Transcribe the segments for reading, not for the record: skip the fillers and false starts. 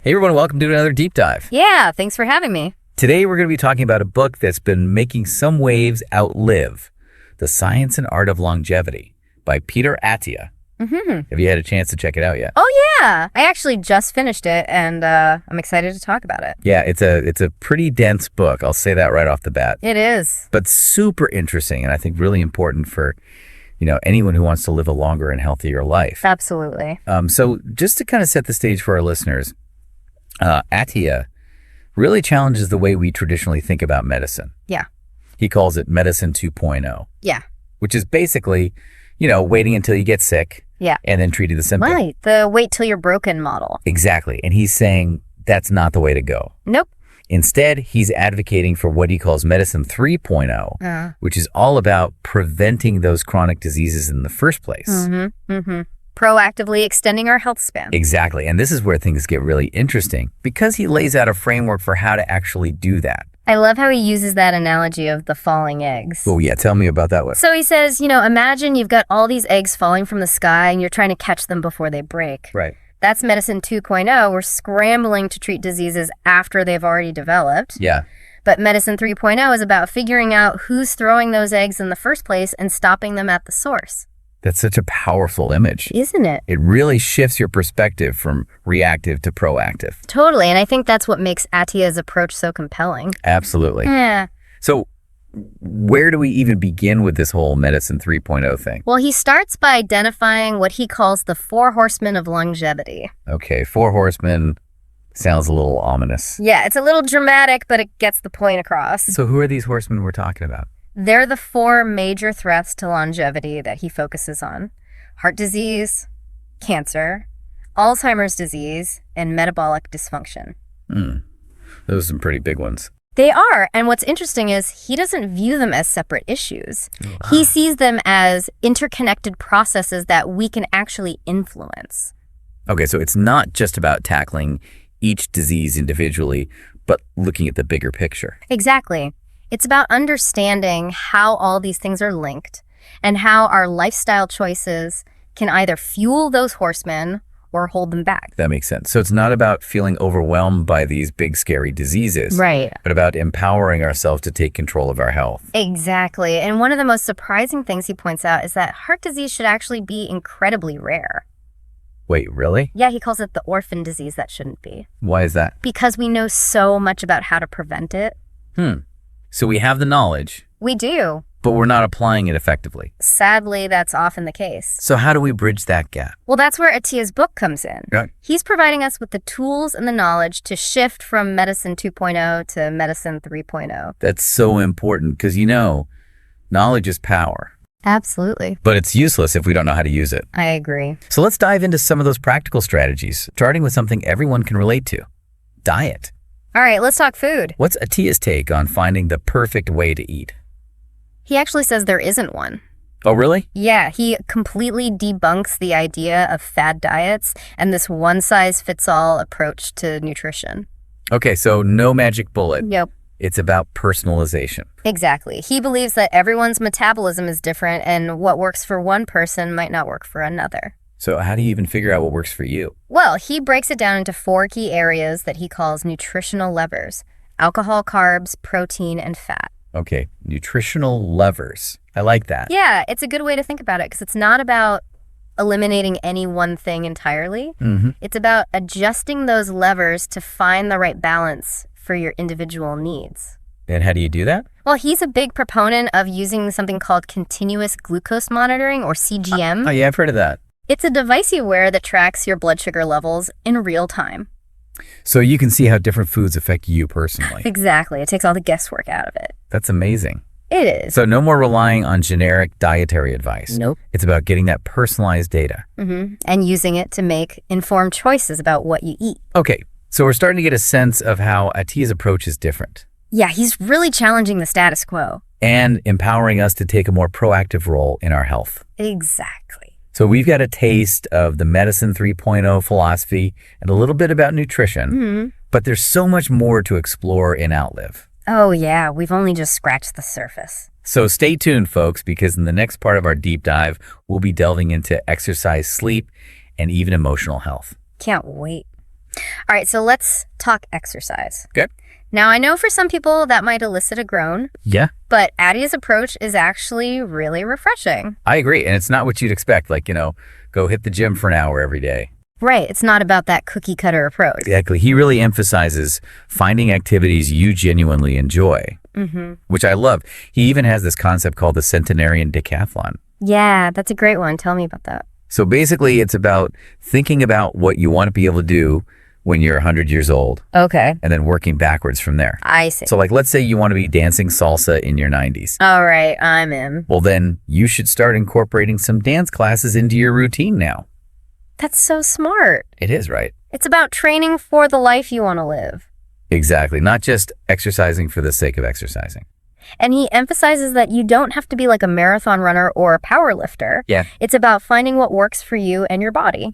Hey everyone, welcome to another deep dive. Yeah, thanks for having me. Today we're going to be talking about a book that's been making some waves outlive, The Science and Art of Longevity by Peter Attia. Have you had a chance to check it out yet? Oh yeah, I actually just finished it and I'm excited to talk about it. Yeah, it's a pretty dense book. I'll say that right off the bat. It is. But super interesting and I think really important for anyone who wants to live a longer and healthier life. Absolutely. So just to kind of set the stage for our listeners, Attia really challenges the way we traditionally think about medicine. Yeah. He calls it medicine 2.0. Yeah. Which is basically, waiting until you get sick. Yeah. And then treating the symptom. Right. The wait till you're broken model. Exactly. And he's saying that's not the way to go. Nope. Instead, he's advocating for what he calls medicine 3.0, which is all about preventing those chronic diseases in the first place. Proactively extending our health span. Exactly. And this is where things get really interesting because he lays out a framework for how to actually do that. I love how he uses that analogy of the falling eggs. Oh, yeah. Tell me about that one. So he says, imagine you've got all these eggs falling from the sky and you're trying to catch them before they break. Right. That's medicine 2.0. We're scrambling to treat diseases after they've already developed. Yeah. But medicine 3.0 is about figuring out who's throwing those eggs in the first place and stopping them at the source. That's such a powerful image. Isn't it? It really shifts your perspective from reactive to proactive. Totally. And I think that's what makes Attia's approach so compelling. Absolutely. Yeah. So where do we even begin with this whole medicine 3.0 thing? Well, he starts by identifying what he calls the 4 horsemen of longevity. Okay, 4 horsemen sounds a little ominous. Yeah, it's a little dramatic, but it gets the point across. So who are these horsemen we're talking about? They're the 4 major threats to longevity that he focuses on: heart disease, cancer, Alzheimer's disease, and metabolic dysfunction. Those are some pretty big ones. They are. And what's interesting is he doesn't view them as separate issues. He sees them as interconnected processes that we can actually influence. Okay, so it's not just about tackling each disease individually, but looking at the bigger picture. Exactly. It's about understanding how all these things are linked and how our lifestyle choices can either fuel those horsemen or hold them back. That makes sense. So it's not about feeling overwhelmed by these big, scary diseases. Right. But about empowering ourselves to take control of our health. Exactly. And one of the most surprising things he points out is that heart disease should actually be incredibly rare. Wait, really? Yeah, he calls it the orphan disease that shouldn't be. Why is that? Because we know so much about how to prevent it. So we have the knowledge. We do. But we're not applying it effectively. Sadly, that's often the case. So how do we bridge that gap? Well, that's where Attia's book comes in. Right. He's providing us with the tools and the knowledge to shift from medicine 2.0 to medicine 3.0. That's so important because, knowledge is power. Absolutely. But it's useless if we don't know how to use it. I agree. So let's dive into some of those practical strategies, starting with something everyone can relate to: diet. All right, let's talk food. What's Attia's take on finding the perfect way to eat? He actually says there isn't one. Oh, really? Yeah, he completely debunks the idea of fad diets and this one-size-fits-all approach to nutrition. Okay, so no magic bullet. Nope. It's about personalization. Exactly. He believes that everyone's metabolism is different and what works for one person might not work for another. So how do you even figure out what works for you? Well, he breaks it down into 4 key areas that he calls nutritional levers: alcohol, carbs, protein, and fat. Okay, nutritional levers. I like that. Yeah, it's a good way to think about it because it's not about eliminating any one thing entirely. It's about adjusting those levers to find the right balance for your individual needs. And how do you do that? Well, he's a big proponent of using something called continuous glucose monitoring, or CGM. Oh, yeah, I've heard of that. It's a device you wear that tracks your blood sugar levels in real time. So you can see how different foods affect you personally. Exactly. It takes all the guesswork out of it. That's amazing. It is. So no more relying on generic dietary advice. Nope. It's about getting that personalized data. And using it to make informed choices about what you eat. Okay, so we're starting to get a sense of how Attia's approach is different. Yeah, he's really challenging the status quo. And empowering us to take a more proactive role in our health. Exactly. So we've got a taste of the medicine 3.0 philosophy and a little bit about nutrition, but there's so much more to explore in Outlive. Oh yeah, we've only just scratched the surface. So stay tuned, folks, because in the next part of our deep dive, we'll be delving into exercise, sleep, and even emotional health. Can't wait. All right, so let's talk exercise. Okay. Now, I know for some people that might elicit a groan, Yeah, but Attia's approach is actually really refreshing. I agree. And it's not what you'd expect. Like, go hit the gym for an hour every day. Right, it's not about that cookie cutter approach. Exactly. He really emphasizes finding activities you genuinely enjoy, which I love. He even has this concept called the centenarian decathlon. Yeah, that's a great one. Tell me about that. So basically, it's about thinking about what you want to be able to do when you're 100 years old Okay, and then working backwards from there. I see. So like, let's say you want to be dancing salsa in your 90s. All right, I'm in. Well, then you should start incorporating some dance classes into your routine now. That's so smart. It is, right? It's about training for the life you want to live. Exactly. Not just exercising for the sake of exercising. And he emphasizes that you don't have to be like a marathon runner or a power lifter. Yeah. It's about finding what works for you and your body.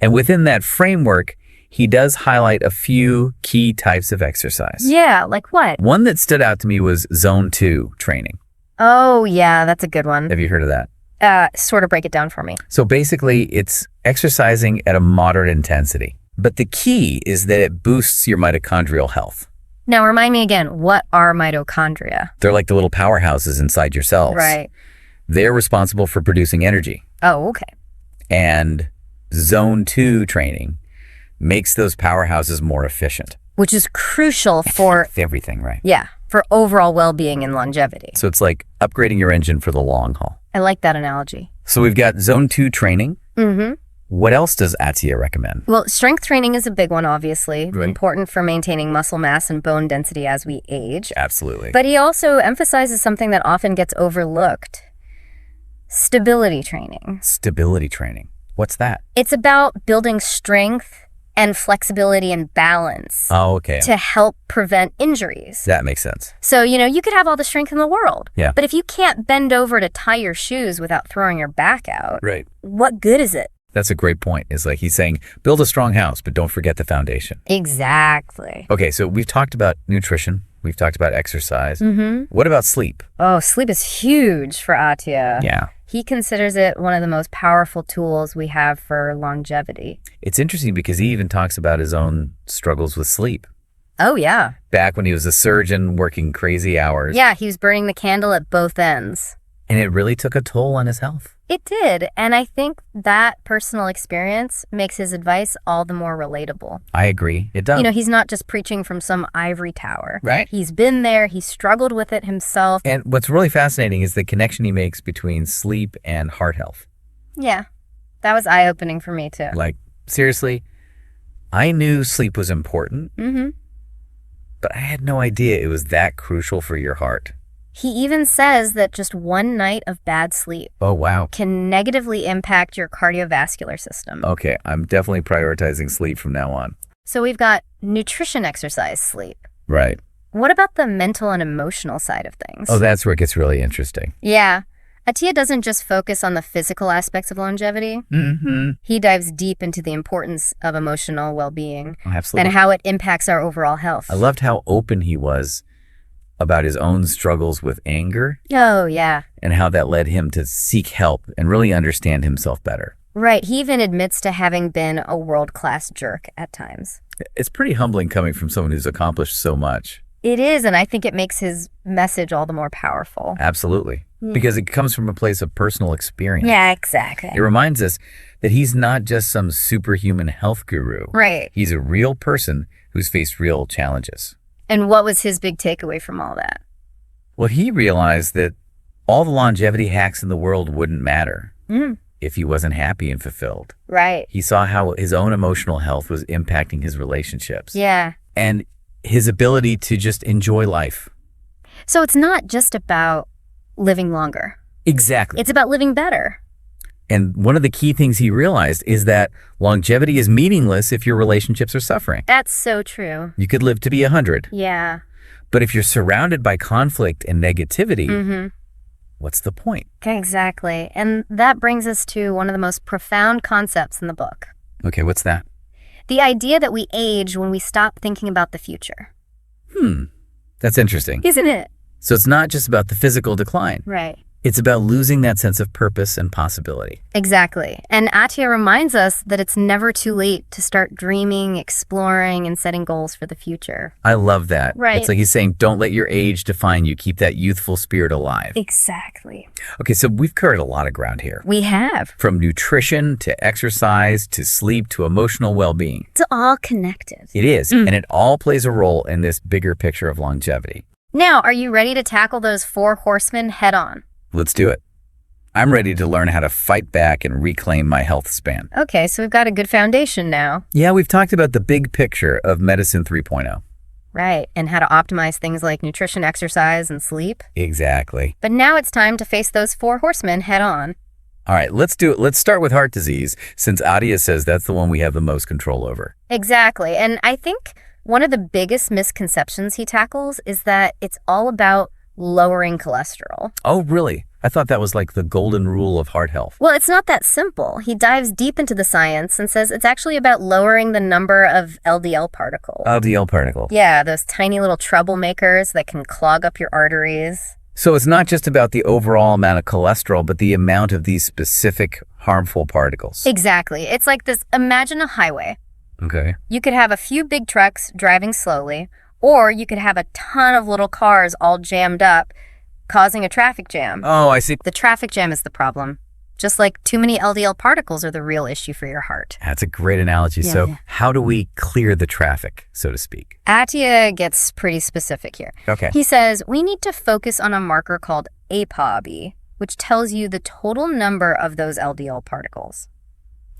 And within that framework, he does highlight a few key types of exercise. Yeah, like what? One that stood out to me was Zone 2 training. Oh, yeah, that's a good one. Have you heard of that? Sort of break it down for me. So basically, it's exercising at a moderate intensity. But the key is that it boosts your mitochondrial health. Now, remind me again, what are mitochondria? They're like the little powerhouses inside your cells. Right. They're responsible for producing energy. Oh, okay. And Zone 2 training makes those powerhouses more efficient. Which is crucial for, Everything, right? yeah, for overall well-being and longevity. So it's like upgrading your engine for the long haul. I like that analogy. So we've got Zone 2 training. Mm-hmm. What else does Attia recommend? Well, strength training is a big one, obviously. Right. Important for maintaining muscle mass and bone density as we age. Absolutely. But he also emphasizes something that often gets overlooked. Stability training. Stability training. What's that? It's about building strength and flexibility and balance Oh, okay. to help prevent injuries. That makes sense. So, you could have all the strength in the world. Yeah. But if you can't bend over to tie your shoes without throwing your back out, Right. what good is it? That's a great point. It's like he's saying, build a strong house, but don't forget the foundation. Exactly. Okay, so we've talked about nutrition. We've talked about exercise. What about sleep? Oh, sleep is huge for Attia. Yeah. He considers it one of the most powerful tools we have for longevity. It's interesting because he even talks about his own struggles with sleep. Oh, yeah. Back when he was a surgeon working crazy hours. Yeah, he was burning the candle at both ends. And it really took a toll on his health. It did. And I think that personal experience makes his advice all the more relatable. I agree. It does. He's not just preaching from some ivory tower. Right. He's been there. He struggled with it himself. And what's really fascinating is the connection he makes between sleep and heart health. Yeah, that was eye-opening for me, too. Like, seriously, I knew sleep was important, but I had no idea it was that crucial for your heart. He even says that just one night of bad sleep Oh, wow. can negatively impact your cardiovascular system. Okay, I'm definitely prioritizing sleep from now on. So we've got nutrition, exercise, sleep. Right. What about the mental and emotional side of things? Oh, that's where it gets really interesting. Yeah. Attia doesn't just focus on the physical aspects of longevity. He dives deep into the importance of emotional well-being Absolutely. and how it impacts our overall health. I loved how open he was about his own struggles with anger Oh, yeah. and how that led him to seek help and really understand himself better. Right. He even admits to having been a world-class jerk at times. It's pretty humbling coming from someone who's accomplished so much. It is, and I think it makes his message all the more powerful. Absolutely. Because it comes from a place of personal experience. Yeah, exactly. It reminds us that he's not just some superhuman health guru. Right. He's a real person who's faced real challenges. And what was his big takeaway from all that? Well, he realized that all the longevity hacks in the world wouldn't matter if he wasn't happy and fulfilled. Right. He saw how his own emotional health was impacting his relationships. Yeah. And his ability to just enjoy life. So it's not just about living longer. Exactly. It's about living better. And one of the key things he realized is that longevity is meaningless if your relationships are suffering. That's so true. You could live to be 100. Yeah. But if you're surrounded by conflict and negativity, what's the point? Exactly. And that brings us to one of the most profound concepts in the book. Okay, what's that? The idea that we age when we stop thinking about the future. That's interesting. Isn't it? So it's not just about the physical decline. Right. It's about losing that sense of purpose and possibility. Exactly. And Attia reminds us that it's never too late to start dreaming, exploring, and setting goals for the future. I love that. Right. It's like he's saying, don't let your age define you. Keep that youthful spirit alive. Exactly. Okay, so we've covered a lot of ground here. We have. From nutrition to exercise to sleep to emotional well-being. It's all connected. It is, and it all plays a role in this bigger picture of longevity. Now, are you ready to tackle those 4 horsemen head on? Let's do it. I'm ready to learn how to fight back and reclaim my health span. Okay, so we've got a good foundation now. Yeah, we've talked about the big picture of Medicine 3.0. Right, and how to optimize things like nutrition, exercise, and sleep. Exactly. But now it's time to face those 4 horsemen head on. All right, let's do it. Let's start with heart disease, since Attia says that's the one we have the most control over. Exactly, and I think one of the biggest misconceptions he tackles is that it's all about lowering cholesterol. Oh, really? I thought that was like the golden rule of heart health. Well, it's not that simple. He dives deep into the science and says it's actually about lowering the number of LDL particles. LDL particle. Yeah, those tiny little troublemakers that can clog up your arteries. So it's not just about the overall amount of cholesterol, but the amount of these specific harmful particles. Exactly. It's like this, imagine a highway. Okay. You could have a few big trucks driving slowly, or you could have a ton of little cars all jammed up, causing a traffic jam. Oh, I see. The traffic jam is the problem. Just like too many LDL particles are the real issue for your heart. That's a great analogy. Yeah, So yeah. how do we clear the traffic, so to speak? Attia gets pretty specific here. Okay. He says we need to focus on a marker called ApoB, which tells you the total number of those LDL particles.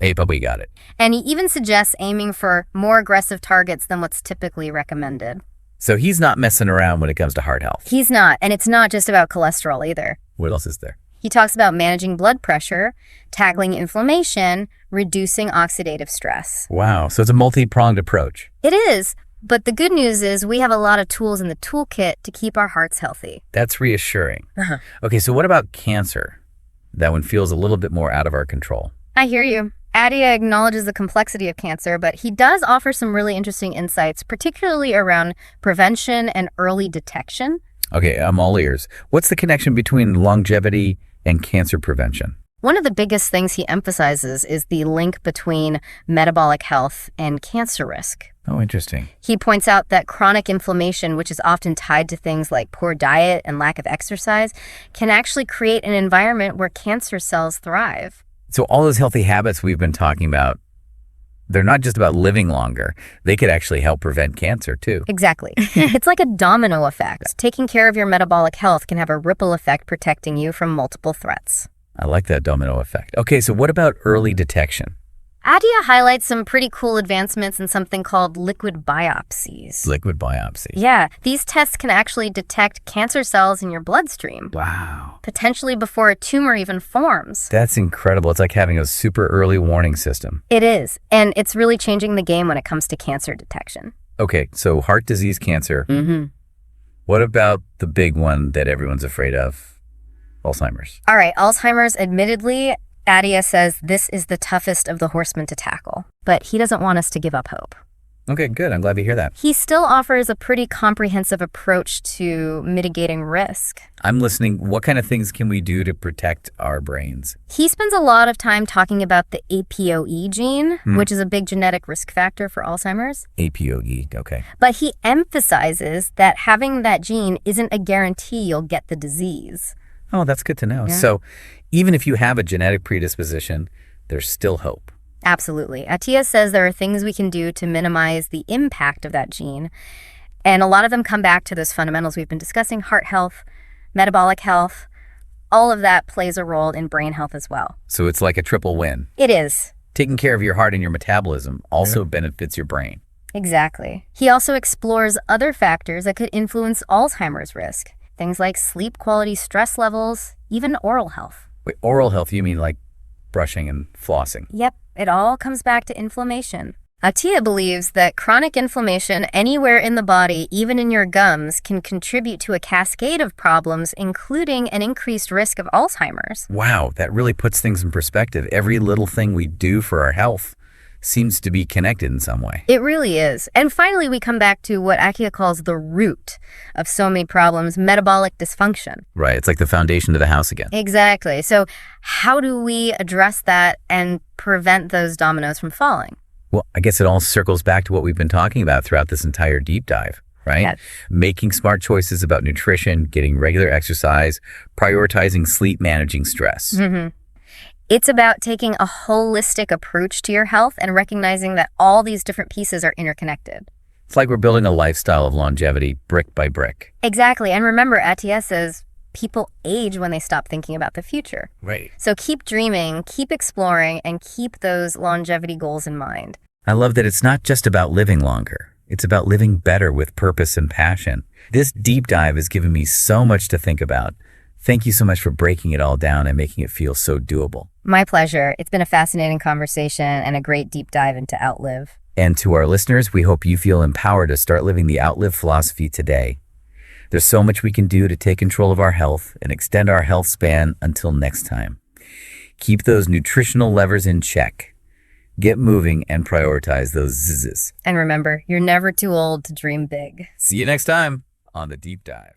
APA, we got it. And he even suggests aiming for more aggressive targets than what's typically recommended. So he's not messing around when it comes to heart health. He's not, and it's not just about cholesterol either. What else is there? He talks about managing blood pressure, tackling inflammation, reducing oxidative stress. Wow. So it's a multi-pronged approach. It is, but the good news is we have a lot of tools in the toolkit to keep our hearts healthy. That's reassuring. Okay, so what about cancer? That one feels a little bit more out of our control. I hear you. Attia acknowledges the complexity of cancer, but he does offer some really interesting insights, particularly around prevention and early detection. Okay, I'm all ears. What's the connection between longevity and cancer prevention? One of the biggest things he emphasizes is the link between metabolic health and cancer risk. Oh, interesting. He points out that chronic inflammation, which is often tied to things like poor diet and lack of exercise, can actually create an environment where cancer cells thrive. So all those healthy habits we've been talking about, they're not just about living longer. They could actually help prevent cancer too. Exactly. It's like a domino effect. Taking care of your metabolic health can have a ripple effect protecting you from multiple threats. I like that domino effect. Okay, so what about early detection? Attia highlights some pretty cool advancements in something called liquid biopsies. Liquid biopsy. Yeah, these tests can actually detect cancer cells in your bloodstream, Wow. potentially before a tumor even forms. That's incredible. It's like having a super early warning system. It is, and it's really changing the game when it comes to cancer detection. Okay, so heart disease, cancer. Mm-hmm. What about the big one that everyone's afraid of? Alzheimer's. All right, Alzheimer's, admittedly, Attia says this is the toughest of the horsemen to tackle, but he doesn't want us to give up hope. Okay, good. I'm glad to hear that. He still offers a pretty comprehensive approach to mitigating risk. I'm listening. What kind of things can we do to protect our brains? He spends a lot of time talking about the ApoE gene, which is a big genetic risk factor for Alzheimer's. ApoE, okay. But he emphasizes that having that gene isn't a guarantee you'll get the disease. Oh, that's good to know. Yeah. So even if you have a genetic predisposition, there's still hope. Absolutely. Attia says there are things we can do to minimize the impact of that gene. And a lot of them come back to those fundamentals we've been discussing: heart health, metabolic health. All of that plays a role in brain health as well. So it's like a triple win. It is. Taking care of your heart and your metabolism also benefits your brain. Exactly. He also explores other factors that could influence Alzheimer's risk. Things like sleep quality, stress levels, even oral health. Wait, oral health, you mean like brushing and flossing? Yep, it all comes back to inflammation. Attia believes that chronic inflammation anywhere in the body, even in your gums, can contribute to a cascade of problems, including an increased risk of Alzheimer's. Wow, that really puts things in perspective. Every little thing we do for our health seems to be connected in some way. It really is. And finally, we come back to what Attia calls the root of so many problems, metabolic dysfunction. Right. It's like the foundation of the house again. Exactly. So how do we address that and prevent those dominoes from falling? Well, I guess it all circles back to what we've been talking about throughout this entire deep dive, right? Yes. Making smart choices about nutrition, getting regular exercise, prioritizing sleep, managing stress. It's about taking a holistic approach to your health and recognizing that all these different pieces are interconnected. It's like we're building a lifestyle of longevity brick by brick. Exactly. And remember, Attia says people age when they stop thinking about the future. Right. So keep dreaming, keep exploring, and keep those longevity goals in mind. I love that it's not just about living longer. It's about living better with purpose and passion. This deep dive has given me so much to think about. Thank you so much for breaking it all down and making it feel so doable. My pleasure. It's been a fascinating conversation and a great deep dive into Outlive. And to our listeners, we hope you feel empowered to start living the Outlive philosophy today. There's so much we can do to take control of our health and extend our health span. Until next time, keep those nutritional levers in check. Get moving and prioritize those zz's. And remember, you're never too old to dream big. See you next time on The Deep Dive.